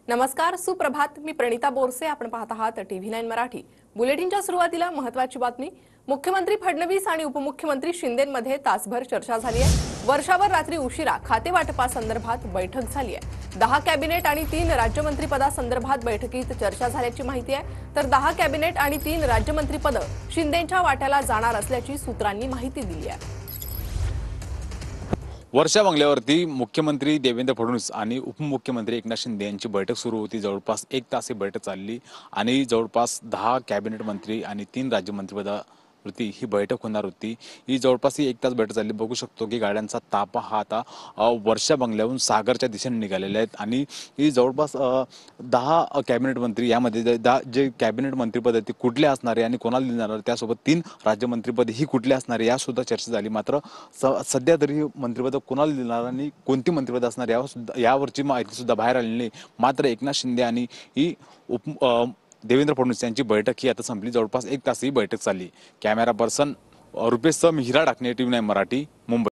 नमस्कार, सुप्रभात. मी प्रणिता बोरसे. आपण पाहत आहात TV9 मराठी. बुलेटिनच्या सुरुवातीला महत्त्वाची बातमी. मुख्यमंत्री फडणवीस आणि उपमुख्यमंत्री शिंदेंमध्ये तासभर चर्चा झाली आहे. वर्षावर रात्री उशिरा खाते वाटपासंदर्भात बैठक झाली आहे. 10 कॅबिनेट आणि 3 राज्यमंत्रीपदासंदर्भात बैठकीत चर्चा झाल्याची माहिती आहे. तर 10 कॅबिनेट आणि 3 राज्यमंत्रीपद शिंदेंच्या वाट्याला जाणार असल्याची सूत्रांनी माहिती दिली आहे. वर्षा बंगल्यावरती मुख्यमंत्री देवेंद्र फडणवीस आणि उपमुख्यमंत्री एकनाथ शिंदे यांची बैठक सुरू होती. जवळपास 1 तास ही बैठक चालली आणि जवळपास 10 कॅबिनेट मंत्री आणि 3 राज्यमंत्रीपदावरती ही बैठक होणार होती. ही जवळपास 1 तास बैठक झाली. बघू शकतो की गाड्यांचा ताफा हा आता वर्षा बंगल्याहून सागरच्या दिशेने निघालेले आहेत आणि ही जवळपास 10 कॅबिनेट मंत्री, यामध्ये जे कॅबिनेट मंत्रीपद आहेत ते कुठले असणार आहे आणि कोणाला देणार, त्यासोबत 3 राज्यमंत्रीपद ही कुठली असणार आहे यासुद्धा चर्चा झाली. मात्र सध्या तरी मंत्रिपद कोणाला देणार आणि कोणती मंत्रिपद असणार यावरची माहिती सुद्धा बाहेर आलेली नाही. मात्र एकनाथ शिंदे आणि ही देवेंद्र फडणवीस यांची बैठक ही आता संपली. जवळपास 1 तास ही बैठक चालली. Camera person Rupesh Mihira Dakne, TV9 Marathi, Mumbai.